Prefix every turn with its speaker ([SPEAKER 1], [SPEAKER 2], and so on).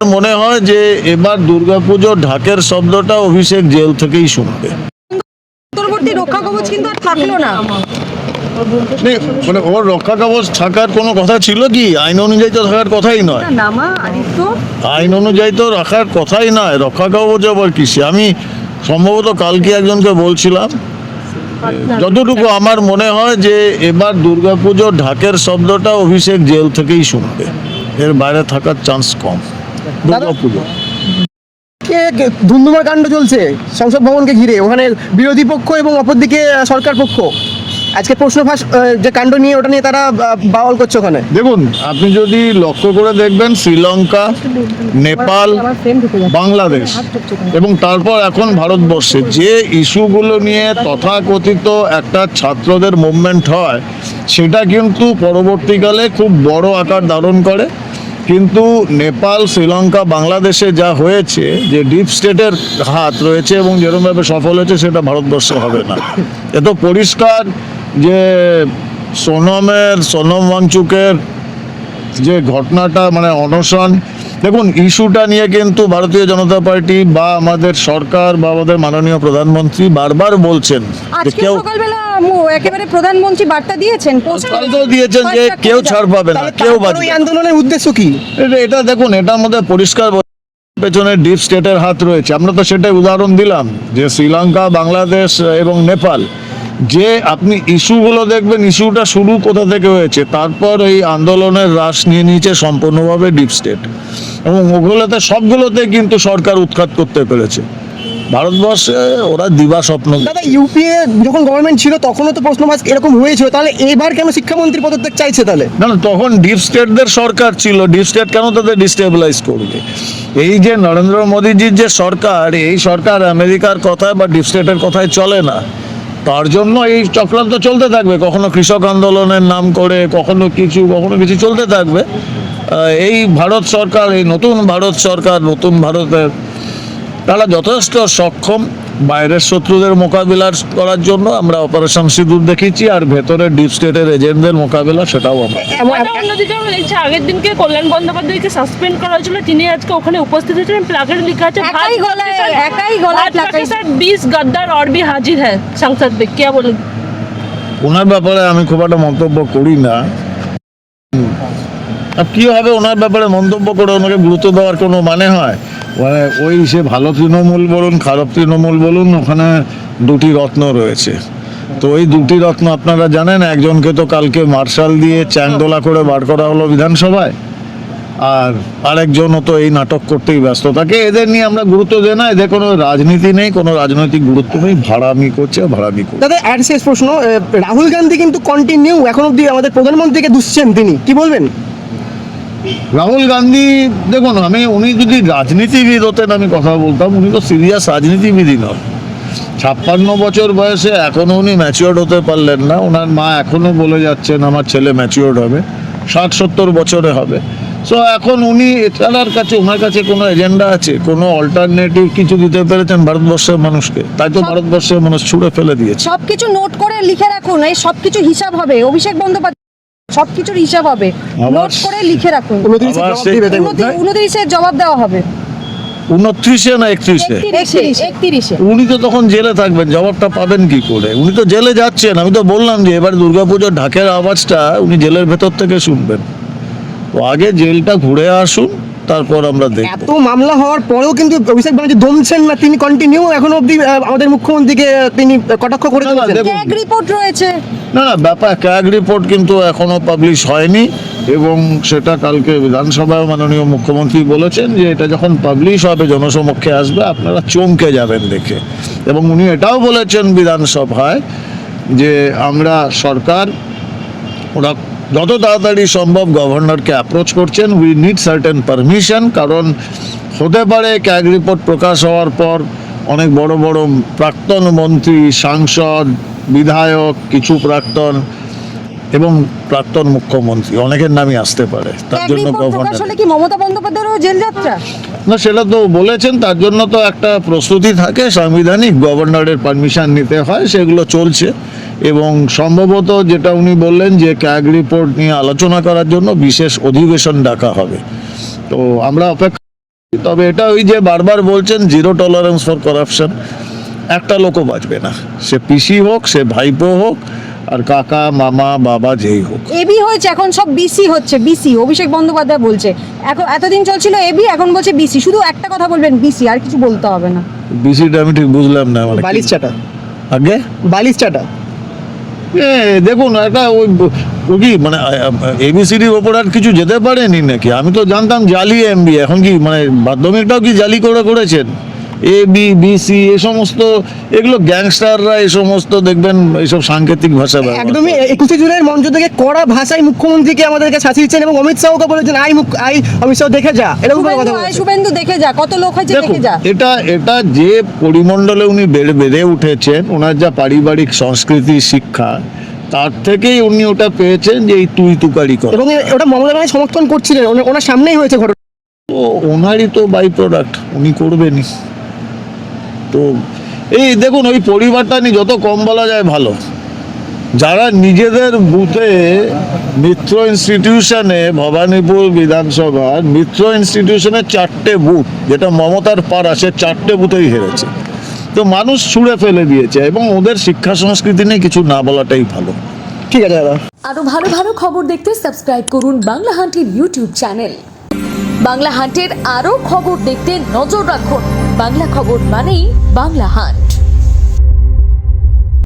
[SPEAKER 1] মনে হয় যে এবার দুর্গাপুজো ঢাকের শব্দটা অভিষেক জেল থেকেই শুনবে।
[SPEAKER 2] পরবর্তী রক্ষা কবচ কিন্তু আর থাকলো না।
[SPEAKER 1] মানে ওর রক্ষা কবচ থাকার কোনো কথা ছিল কি? আইন অনুযায়ী তো থাকার কথাই নয়।
[SPEAKER 2] নামা আদিত্য
[SPEAKER 1] আইন অনুযায়ী তো রাখার কথাই নয়। রক্ষা কবচ আবার কিসে? আমি সম্ভবত কালকে একজনকে বলছিলাম, যতটুকু আমার মনে হয় যে এবার দুর্গাপুজো ঢাকের শব্দটা অভিষেক জেল থেকেই শুনবে, এর বাইরে থাকার চান্স কম। দুর্গাপুজো
[SPEAKER 3] ধুন্ধুমার কাণ্ড চলছে সংসদ ভবনকে ঘিরে, ওখানে বিরোধী পক্ষ এবং অপরদিকে সরকার পক্ষ আজকে প্রশ্ন ফাঁস যে কাণ্ড নিয়ে ওটা নিয়ে তারা বাওয়াল করছে ওখানে।
[SPEAKER 1] দেখুন, আপনি যদি লক্ষ্য করে দেখবেন শ্রীলঙ্কা, নেপাল, বাংলাদেশ এবং তারপর এখন ভারতবর্ষে যে ইস্যুগুলো নিয়ে তথাকথিত একটা ছাত্রদের মুভমেন্ট হয়, সেটা কিন্তু পরবর্তীকালে খুব বড় আকার ধারণ করে। কিন্তু নেপাল, শ্রীলঙ্কা, বাংলাদেশে যা হয়েছে, যে ডিপ স্টেটের হাত রয়েছে এবং যেরকমভাবে সফল হয়েছে, সেটা ভারতবর্ষে হবে না। এত পরিষ্কার যে সোনম ওয়াংচুকের যে ঘটনাটা, মানে অনশন, দেখুন ইস্যুটা নিয়ে কিন্তু ভারতীয় জনতা পার্টি বা আমাদের সরকার বা আমাদের মাননীয় প্রধানমন্ত্রী বারবার বলছেন যে
[SPEAKER 2] আজকে
[SPEAKER 1] কেউ
[SPEAKER 2] সকালবেলা একেবারে প্রধানমন্ত্রী বার্তা দিয়েছেন,
[SPEAKER 1] দিয়েছেন যে কেউ ছাড় পাবে না, কেউ বাঁচবে
[SPEAKER 3] এই
[SPEAKER 1] না।
[SPEAKER 3] আন্দোলনের উদ্দেশ্য কি?
[SPEAKER 1] এটা দেখুন, এটার মধ্যে পরিষ্কার পেছনে ডিপ স্টেটের হাত রয়েছে। আমরা তো সেটাই উদাহরণ দিলাম যে শ্রীলঙ্কা, বাংলাদেশ এবং নেপাল, যে আপনি ইস্যুগুলো দেখবেন ইস্যুটা শুরু কোথা থেকে হয়েছে, তারপর এই আন্দোলনের রাশ নিয়ে নিয়েছে সম্পূর্ণভাবে ডিপ স্টেট, এবং ওগুলোতে সবগুলোতে কিন্তু সরকার উৎখাত করতে পেরেছে। ভারতবর্ষে ওরা দিবা স্বপ্ন।
[SPEAKER 3] দাদা, ইউপিএ যখন গভর্নমেন্ট ছিল তখনও তো প্রশ্নবাচ এরকম হয়েছিল, তাহলে এবার কেন শিক্ষামন্ত্রী পদত্যাগ চাইছে তাহলে?
[SPEAKER 1] না, তখন ডিপ স্টেটদের সরকার ছিল, ডিপ স্টেট কেন তাদের ডিস্টেবিলাইজ করবে? এই যে নরেন্দ্র মোদীজির যে সরকার, এই সরকার আমেরিকার কথায় বা ডিপ স্টেটের কথায় চলে না। তার জন্য এই চক্রান্ত চলতে থাকবে, কখনো কৃষক আন্দোলনের নাম করে, কখনো কিছু চলতে থাকবে। এই ভারত সরকার, এই নতুন ভারত সরকার, নতুন ভারতের, তারা যথেষ্ট সক্ষম বাইরের শত্রুদের মোকাবিলা করার জন্য। আমরা অপারেশন সিঁদুর দেখেছি, আর ভেতরের ডিপ স্টেটের এজেন্টদের মোকাবিলা, সেটাও আমরা।
[SPEAKER 4] অন্যদিকে আমরা দেখছি আগের দিনকে কল্যাণ বন্দ্যোপাধ্যায়কে সাসপেন্ড করা হয়েছিল, তিনি আজকে ওখানে উপস্থিত হয়েছিলেন। প্লাকার্ড লেখা আছে
[SPEAKER 2] একাই গলায় প্লাকার্ড,
[SPEAKER 4] 20 गद्दार और भी हाजिर है संसद में, क्या बोलें?
[SPEAKER 1] ওনার ব্যাপারে আমি খুব একটা মন্তব্য করি না। আর কি হবে ওনার ব্যাপারে মন্তব্য করে ওনাকে গুরুত্ব দেওয়ার কোনো মানে হয়? মানে ওই সে ভালো তৃণমূল বলুন, খারাপ তৃণমূল বলুন, ওখানে দুটি রত্ন রয়েছে। তো এই দুটি রত্ন আপনারা জানেন, একজনকে তো কালকে মার্শাল দিয়ে চ্যাংদোলা করে বার করা হলো বিধানসভায়, আর আরেকজনও তো এই নাটক করতেই ব্যস্ত থাকে। এদের নিয়ে আমরা গুরুত্ব দিই না, এদের কোনো রাজনীতি নেই, কোনো রাজনৈতিক গুরুত্ব নেই, ভাড়ামি করছে।
[SPEAKER 3] দাদা, আর শেষ প্রশ্ন, রাহুল গান্ধী কিন্তু কন্টিনিউ এখন অব্দি আমাদের প্রধানমন্ত্রীকে দুষছেন, তিনি কি বলবেন?
[SPEAKER 1] রাহুল গান্ধী, দেখুন, উনি যদি রাজনীতিবিদ হতেন আমি কথা বলতাম, উনি তো সিরিয়াস রাজনীতিবিদই নন। 56 বছর বয়সে এখনো উনি ম্যাচিওর্ড হতে পারলেন না। ওনার মা এখনো বলে যাচ্ছেন আমার ছেলে ম্যাচিওর্ড হবে, 60-70 বছরে হবে। সো এখন উনি, এছাড়ার কাছে ওনার কাছে কোনো এজেন্ডা আছে, কোনো অল্টারনেটিভ কিছু দিতে পেরেছেন ভারতবর্ষের মানুষকে? তাই তো ভারতবর্ষের মানুষ ছুঁড়ে ফেলে দিয়েছে।
[SPEAKER 2] সবকিছু নোট করে লিখে রাখুন, এই সবকিছু হিসাব হবে। অভিষেক বন্দ্যোপাধ্যায় সবকিছুর হিসাব হবে, নোট করে লিখে রাখুন। 29-এ জবাব দেওয়া হবে।
[SPEAKER 1] 29-এ না 31-এ?
[SPEAKER 2] 31-এ।
[SPEAKER 1] উনি তো তখন জেলে থাকবেন, জবাবটা পাবেন কি করে? উনি তো জেলে যাচ্ছেন। আমি তো বললাম যে এবার দুর্গাপুজোর ঢাকের আওয়াজটা উনি জেলের ভেতর থেকে শুনবেন। তো আগে জেলটা ঘুরে আসুন, তারপর আমরা দেখব।
[SPEAKER 3] এত মামলা হওয়ার পরেও কিন্তু অভিষেক ব্যানার্জি দমছেন না, তিনি কন্টিনিউ এখনো অব্দি আমাদের মুখ্যমন্ত্রীকে তিনি কটাক্ষ করে চলেছেন।
[SPEAKER 2] ক্যাগ রিপোর্ট রয়েছে।
[SPEAKER 1] না, ব্যাপার ক্যাগ রিপোর্ট কিন্তু এখনো পাবলিশ হয়নি, এবং সেটা কালকে বিধানসভায় মাননীয় মুখ্যমন্ত্রী বলেছেন যে এটা যখন পাবলিশ হবে, জনসমক্ষে আসবে, আপনারা চমকে যাবেন দেখে। এবং উনি এটাও বলেছেন বিধানসভায় যে আমরা সরকার, ওরা যত তাড়াতাড়ি সম্ভব গভর্নরকে অ্যাপ্রোচ করছেন, উই নিড সার্টেন পারমিশন। কারণ হতে পারে ক্যাগ রিপোর্ট প্রকাশ হওয়ার পর অনেক বড় বড় প্রাক্তন মন্ত্রী, সাংসদ, বিধায়ক, কিছু প্রাক্তন এবং প্রাক্তন মুখ্যমন্ত্রী, অনেকের নামই আসতে পারে। তার জন্য
[SPEAKER 2] আসলে কি মমতা বন্দ্যোপাধ্যায়েরও জেল যাত্রা?
[SPEAKER 1] না, সেটা তো বলেছেন, তার জন্য তো একটা প্রস্তুতি থাকে সাংবিধানিক, গভর্নরের পারমিশন নিতে হয়, সেগুলো চলছে। এবং সম্ভবত যেটা উনি বললেন যে ক্যাগ রিপোর্ট নিয়ে আলোচনা করার জন্য বিশেষ অধিবেশন ডাকা হবে। তো আমরা অপেক্ষা তবে এটা ওই যে বারবার বলছেন জিরো টলারেন্স ফর করাপশন, একটা লোকও বাঁচবে না, সে পিসি হোক, সে ভাইপো হোক, আর কাকা মামা বাবা যেই হোক।
[SPEAKER 2] এবি হয়েছে, এখন সব বিসি হচ্ছে, বিসি। অভিষেক বন্দ্যোপাধ্যায় বলছে এখন, এতদিন চলছিল এবি, এখন বলছে বিসি। শুধু একটা কথা বলবেন, বিসি, আর কিছু বলতে হবে না।
[SPEAKER 1] বিসিটা আমি ঠিক বুঝলাম না, মানে
[SPEAKER 3] বালিশ চাটা,
[SPEAKER 1] আগে
[SPEAKER 3] বালিশ চাটা।
[SPEAKER 1] দেখুন একটা ওই কি মানে এবিসিডির ওপর আর কিছু যেতে পারেনি নাকি? আমি তো জানতাম জালি এমবি, এখন কি মানে মাধ্যমিকটাও কি জালি করেছেন? এ বি বি সি এ সমস্ত, এগুলো গ্যাংস্টাররা এই সমস্ত দেখবেন এইসব সাংকেতিক ভাষা ব্যবহার করে।
[SPEAKER 3] একদমই 21শে জুলাইয়ের মঞ্চ থেকে কড়া ভাষায় মুখ্যমন্ত্রীকে আমাদেরকে শাসিয়েছেন এবং অমিত শাহকে বলেছেন অমিত শাহ দেখে যা, এরকম করে কথা বলেছেন।
[SPEAKER 2] শুভেন্দু দেখে যা, কত লোক হয়েছে
[SPEAKER 1] দেখুন,
[SPEAKER 2] দেখে যা।
[SPEAKER 1] এটা যে পরিমণ্ডলে উনি বেড়ে উঠেছেন, ওনার যা পারিবারিক সংস্কৃতি শিক্ষা, তার থেকেই উনি ওটা পেয়েছেন যে এই তুই তুকারি কর।
[SPEAKER 3] এবং ওটা মমতা ব্যানার্জি সমর্থন করছিলেন, ওনার সামনেই হয়েছে ঘটনা।
[SPEAKER 1] তো ওনারই তো বাই প্রোডাক্ট, উনি করবেনই। তো এই দেখুন, ওই পরিবারটা নিয়ে যত কম বলা যায় ভালো। যারা নিজেদের বুথে মিত্র ইনস্টিটিউশনে, ভবানীপুর বিধানসভার মিত্র ইনস্টিটিউশনের 4টে বুথ, যেটা মমতার পাড়া, সে 4টে বুথেই হেরেছে। তো মানুষ ছুঁড়ে ফেলে দিয়েছে, এবং ওদের শিক্ষা সংস্কৃতি নিয়ে কিছু না বলাটাই ভালো।
[SPEAKER 3] ঠিক আছে দাদা।
[SPEAKER 5] আরো ভালো ভালো খবর দেখতে সাবস্ক্রাইব করুন বাংলা হান্টের ইউটিউব চ্যানেল। বাংলা হান্টের আরো খবর দেখতে নজর রাখুন। বাংলা খবর মানেই বাংলা হান্ট।